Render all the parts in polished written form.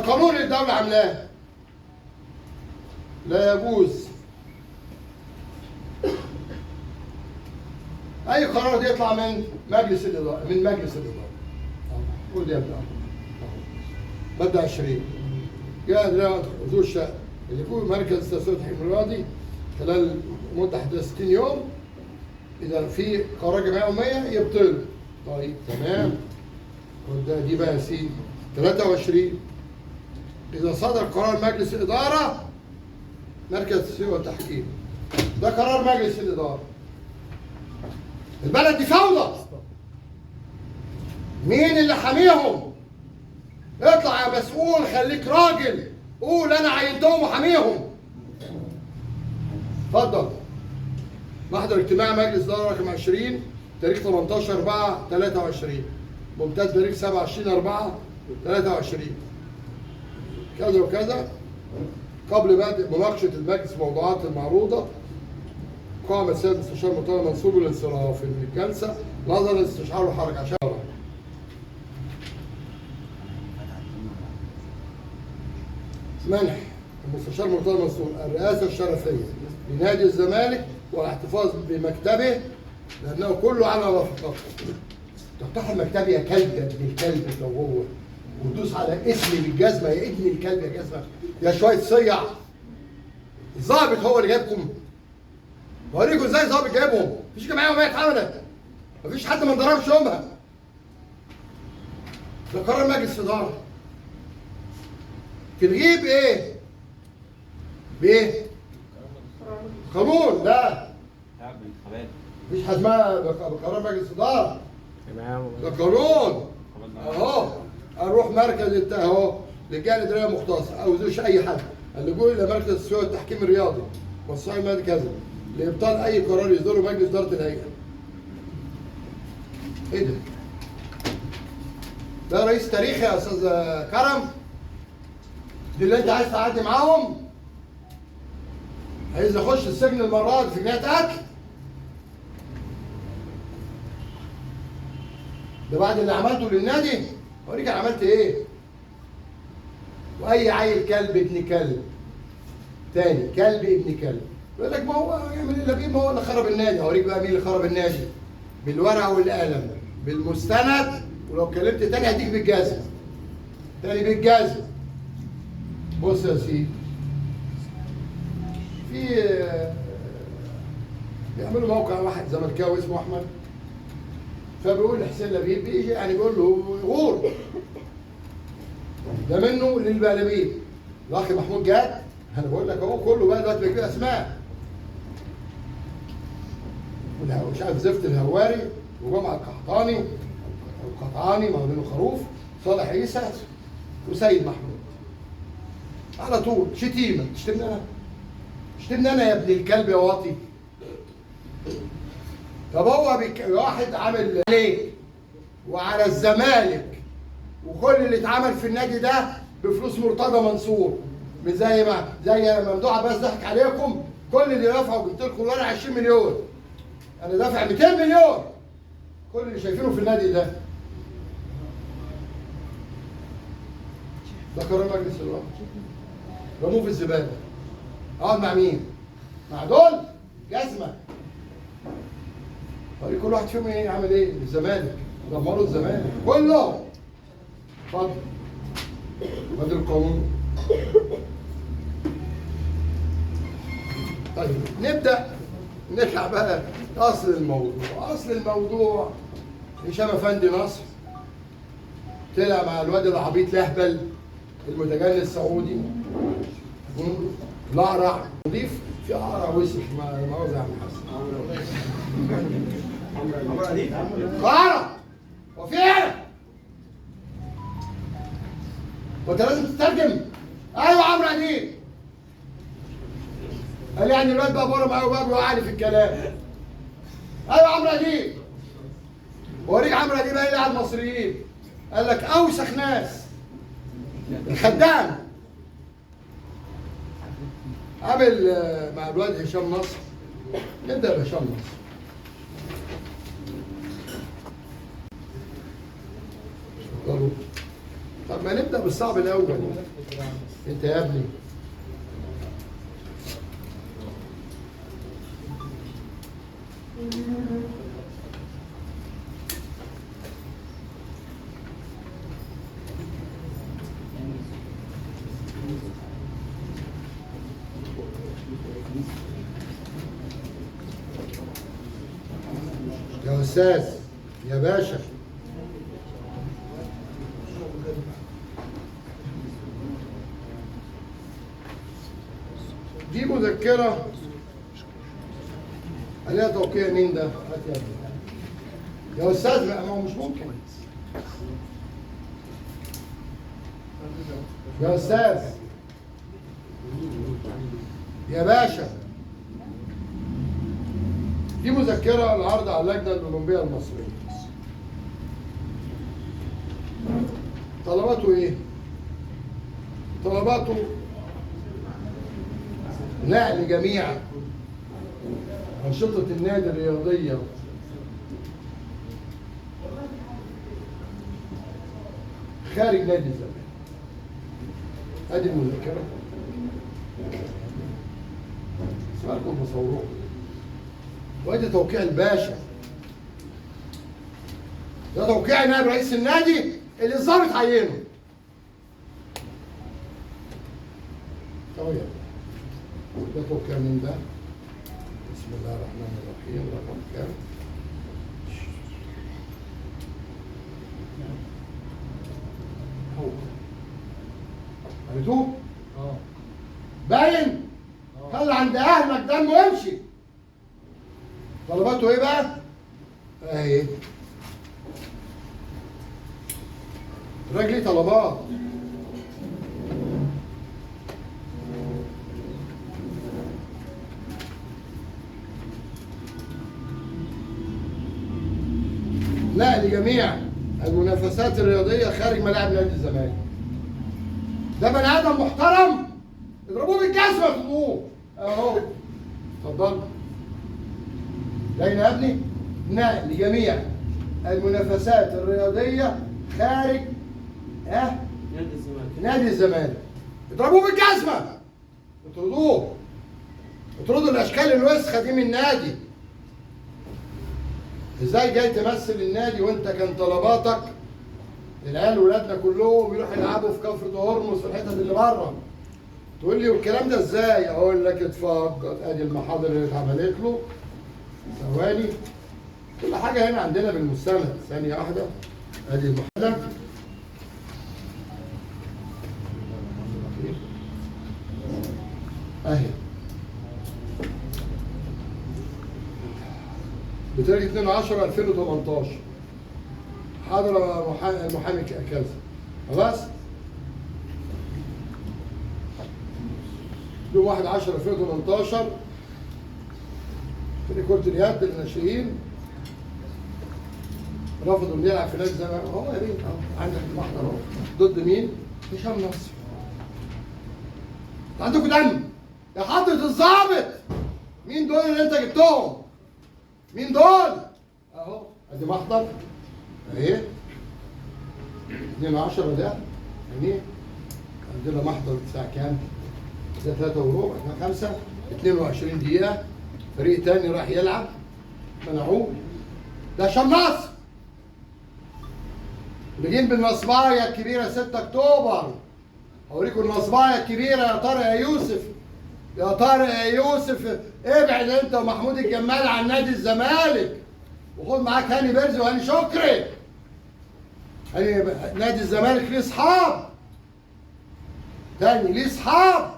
قانون الدولة عاملاه لا يجوز أي قرار يطلع من مجلس الإدارة قول يا ابني مادة 20 جاء ذو الشأن اللي يكون مركز تسوية التحكيم الرياضي خلال مدة 61 يوم إذا في قرار جمعية عمومية يبطل. طيب تمام. دي بقى يا سيدي 23 إذا صدر قرار مجلس الإدارة مركز التسوية والتحكيم ده قرار مجلس الإدارة. البلد دي فوضى. مين اللي حاميهم؟ اطلع يا مسؤول، خليك راجل، قول أنا عينتهم وحاميهم. اتفضل. محضر اجتماع مجلس الإدارة رقم 20 تاريخ 18/4/23 ممتد تاريخ 27/4/23 كذا وكذا. قبل بدء مناقشة المجلس الموضوعات المعروضة قام السيد المستشار مرتضى منصور بالانصراف من الجلسة نظرا لاستشعار الحركة. عشان منح المستشار مرتضى منصور الرئاسة الشرفية لنادي الزمالك والاحتفاظ بمكتبه لأنه كله على رفقته. تفتح مكتبي يا كلب يا ابن الكلب لو هو وتدوس على اسمي بالجزمة يا ابن الكلب يا جزمة يا شوية صيع. الظابط هو اللي جايبكم. بوريكم ازاي ظابط جايبهم. مفيش جمعية عمومية اتعملت. مفيش حد ما انضربش يومها. ده قرار مجلس إدارة. تلغيه بإيه؟ بإيه؟ قانون. لا مفيش حاجة اسمها بقرار مجلس إدارة. ده قانون. اهو اروح مركز اهو لجان اداريه مختصه او زوج اي حد اللجوء الى مركز التسويه والتحكيم الرياضي والصحي المادي كذا لابطال اي قرار يصدره مجلس اداره الهيئه. ايه ده؟ ده رئيس تاريخي يا استاذ كرم؟ دي اللي انت عايز تعدي معاهم؟ عايز اخش السجن المره دي في جنايه قتل؟ ده بعد اللي عملته للنادي؟ اوريك انا عملت ايه؟ واي عيل كلب ابن كلب تاني كلب ابن كلب يقول لك ما هو يعمل ايه لبيب، ما هو اللي خرب النادي. اوريك بقى مين اللي خرب النادي بالورقه والقلم بالمستند، ولو كلمت تاني هديك بالجزم تاني بالجزم. بص يا سيدي، في بيعملوا موقع واحد زملكاوي اسمه احمد، فبيقول لحسين لبيب بيجي يعني بيقول له غور ده منه للبلبيب. الاخ محمود جاد انا بقول لك اهو كله بقى دلوقتي بيجيب اسماء مش عارف زفت الهواري وجمعه القحطاني القطعاني ما بينه خروف صالح عيسى وسيد محمود على طول شتيمه. تشتمني انا؟ تشتمني انا يا ابن الكلب يا واطي؟ طب هو واحد عامل عليك وعلى الزمالك وكل اللي اتعمل في النادي ده بفلوس مرتضى منصور، مش زي ممدوح عباس ضحك عليكم. كل اللي دفعوا جبت لكم ورا 20 مليون، انا دافع 200 مليون. كل اللي شايفينه في النادي ده قرار مجلس الإدارة. رموه في الزباله. اقعد مع مين؟ مع دول جزمه. طيب كل واحد فيهم ايه عمل ايه؟ الزمالك دمروا الزمالك كله. اتفضل. بدل القانون. طيب نبدا نرجع بقى لاصل الموضوع. اصل الموضوع هشام افندي نصر طلع مع الواد العبيط لهبل المتجنن السعودي الاقرع نضيف في اقرع وسخ ما مؤاخذه يا عم حسن. اقرع وفي ايه؟ وانت لازم تترجم. ايوه عمرو اديب قال يعني الواد بقى بره معاه وبقى بيوقعني في الكلام. ايوه عمرو اديب. بوريك عمرو اديب قال على المصريين، قال لك اوسخ ناس الخدام. عامل مع الواد هشام نصر. نبدا بهشام نصر. طب ما نبدا بالصعب الاول. انت يا ابني يا استاذ يا باشا، دي مذكرة عليها توقيع مين ده؟ هات يا ابني. يا استاذ ما هو مش ممكن. يا استاذ يا باشا، دي مذكرة العرض على اللجنة الأولمبية المصرية. طلباته إيه؟ طلباته نقل جميع أنشطة النادي الرياضية خارج نادي الزمالك. أدي المذكرة. اسمعكم بصوروها. وادي توقيع الباشا. ده توقيع نائب رئيس النادي اللي الظابط عينه. طيب ده توقيع من ده. بسم الله الرحمن الرحيم. رقم كام؟ قريتوه؟ باين؟ خلي عند اهلك دم وامشي. طلباته ايه بقى؟ اهي الراجل ليه طلبات. نقل جميع المنافسات الرياضيه خارج ملاعب نادي الزمالك. ده بني ادم محترم، اضربوه بالجزمه خدوه اهو. اتفضل. باين يا ابني؟ نقل جميع المنافسات الرياضيه خارج نادي الزمالك. اضربوه بالجزمه، اطردوه، اطردوا الاشكال الوسخه دي من النادي. ازاي جاي تمثل النادي وانت كان طلباتك العيال ولادنا كلهم يروحوا يلعبوا في كفر هرمز في الحتت اللي بره؟ تقول لي والكلام ده ازاي؟ اقول لك اتفضل، ادي المحاضر اللي اتعملت له. ثواني، كل حاجه هنا عندنا بالمستند. ثانيه واحده، ادي المحاضر اهي بتاريخ 2/10/2018. حاضر المحامي كذا. خلاص؟ يوم 1/10/2018 في كرة اليد للناشئين رفضوا انه يلعب في نادي الزمالك. اهو يا ريت اهو عندك المحضر اهو. ضد مين؟ هشام نصر. عندكم دم يا حضرة الظابط. مين دول اللي انت جبتهم؟ مين دول؟ اهو ادي محضر اهي 2/10 ده يعني. عندنا محضر الساعة كام؟ ده 3:15 احنا 5 22 دقيقة. فريق تاني راح يلعب منعوه. ده هشام نصر اللي جايين بالنصباية الكبيرة 6 أكتوبر. هوريكم النصباية الكبيرة يا طارق يا يوسف. يا طارق يا يوسف ابعد انت ومحمود الجمال عن نادي الزمالك وخد معاك هاني بيرزي وهاني شكري. نادي الزمالك ليه اصحاب تاني، ليه اصحاب.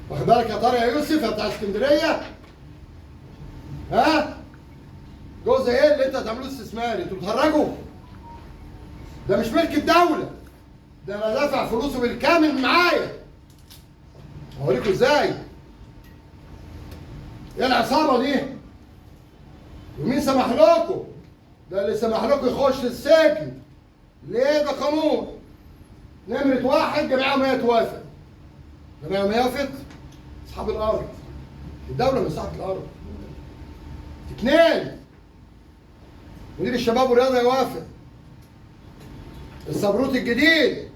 واخد بالك يا طارق يا يوسف يا بتاع اسكندريه؟ ها؟ جزء ايه اللي انت هتعملوه استثماري؟ انتوا بتهرجوا؟ ده مش ملك الدوله، ده انا دافع فلوسه بالكامل معايا. هوريكم ازاي. ايه العصابه دي؟ ومين سمح لكم؟ ده اللي سمح لكم يخش السجن. ليه؟ ده قانون. نمرة 1 جميعهم هي توافق. جميعهم يوافق؟ اصحاب الارض. الدولة من صاحب الارض. 2 مدير الشباب والرياضة يوافق. الصبروت الجديد